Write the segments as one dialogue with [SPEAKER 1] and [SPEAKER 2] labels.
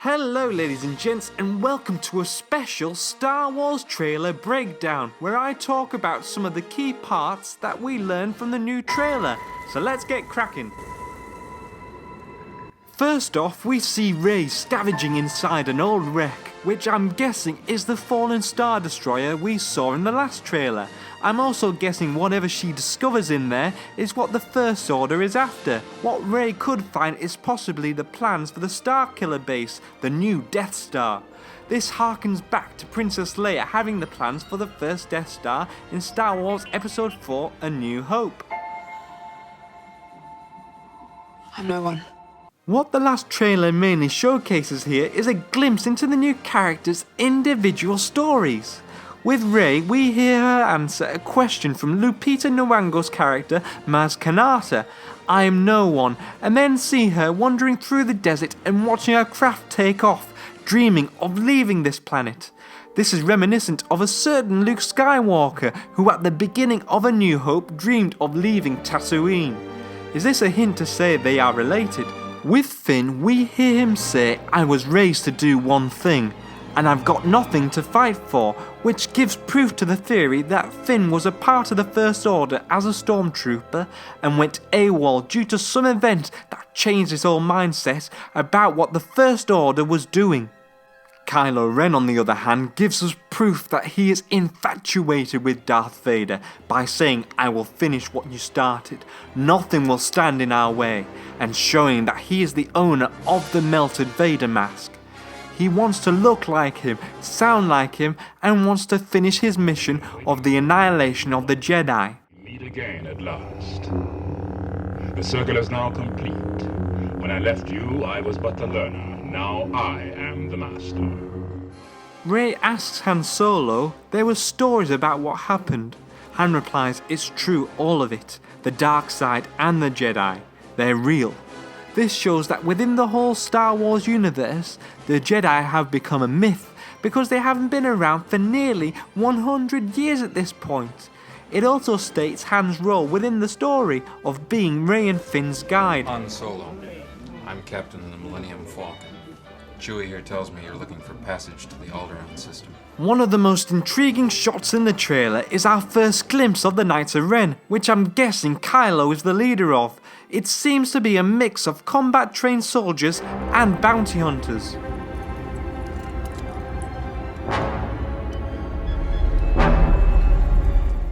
[SPEAKER 1] Hello ladies and gents, and welcome to a special Star Wars trailer breakdown where I talk about some of the key parts that we learned from the new trailer. So let's get cracking. First off, we see Rey scavenging inside an old wreck, which I'm guessing is the fallen Star Destroyer we saw in the last trailer. I'm also guessing whatever she discovers in there is what the First Order is after. What Rey could find is possibly the plans for the Starkiller base, the new Death Star. This harkens back to Princess Leia having the plans for the first Death Star in Star Wars Episode 4 A New Hope.
[SPEAKER 2] I'm no one.
[SPEAKER 1] What the last trailer mainly showcases here is a glimpse into the new characters' individual stories. With Rey, we hear her answer a question from Lupita Nyong'o's character Maz Kanata, I am no one, and then see her wandering through the desert and watching her craft take off, dreaming of leaving this planet. This is reminiscent of a certain Luke Skywalker who at the beginning of A New Hope dreamed of leaving Tatooine. Is this a hint to say they are related? With Finn, we hear him say, I was raised to do one thing, and I've got nothing to fight for, which gives proof to the theory that Finn was a part of the First Order as a stormtrooper and went AWOL due to some event that changed his whole mindset about what the First Order was doing. Kylo Ren, on the other hand, gives us proof that he is infatuated with Darth Vader by saying, I will finish what you started, nothing will stand in our way, and showing that he is the owner of the melted Vader mask. He wants to look like him, sound like him, and wants to finish his mission of the annihilation of the Jedi.
[SPEAKER 3] Meet again at last. The circle is now complete. When I left you, I was but the learner. Now I am the master.
[SPEAKER 1] Rey asks Han Solo, there were stories about what happened. Han replies, it's true, all of it. The dark side and the Jedi. They're real. This shows that within the whole Star Wars universe, the Jedi have become a myth because they haven't been around for nearly 100 years at this point. It also states Han's role within the story of being Rey and Finn's guide.
[SPEAKER 4] Han Solo. I'm captain of the Millennium Falcon. Chewie here tells me you're looking for passage to the Alderaan system.
[SPEAKER 1] One of the most intriguing shots in the trailer is our first glimpse of the Knights of Ren, which I'm guessing Kylo is the leader of. It seems to be a mix of combat-trained soldiers and bounty hunters.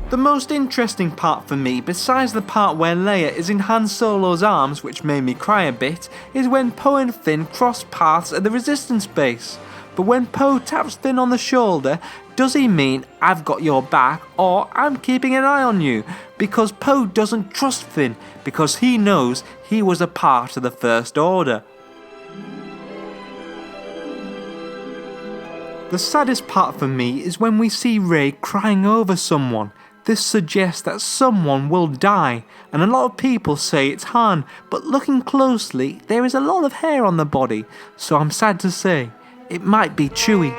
[SPEAKER 1] The most interesting part for me, besides the part where Leia is in Han Solo's arms, which made me cry a bit, is when Poe and Finn cross paths at the Resistance base. But when Poe taps Finn on the shoulder, does he mean I've got your back or I'm keeping an eye on you? Because Poe doesn't trust Finn because he knows he was a part of the First Order. The saddest part for me is when we see Rey crying over someone. This suggests that someone will die, and a lot of people say it's Han, but looking closely, there is a lot of hair on the body, so I'm sad to say, it might be Chewie.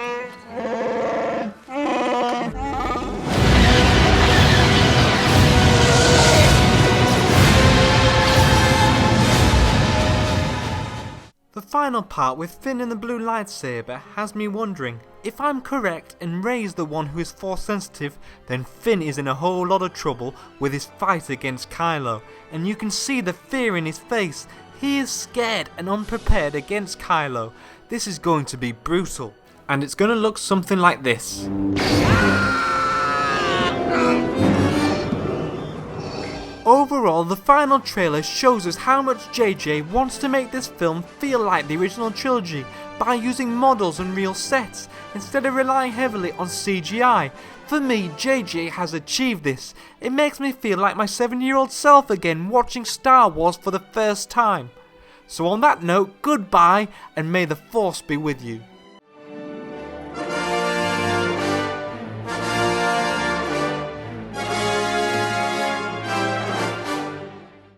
[SPEAKER 1] The final part with Finn and the blue lightsaber has me wondering, if I'm correct and Rey's the one who is force sensitive, then Finn is in a whole lot of trouble with his fight against Kylo, and you can see the fear in his face. He is scared and unprepared against Kylo. This is going to be brutal, and it's going to look something like this. Overall, the final trailer shows us how much JJ wants to make this film feel like the original trilogy by using models and real sets instead of relying heavily on CGI. For me, JJ has achieved this. It makes me feel like my 7-year-old self again watching Star Wars for the first time. So on that note, goodbye and may the Force be with you.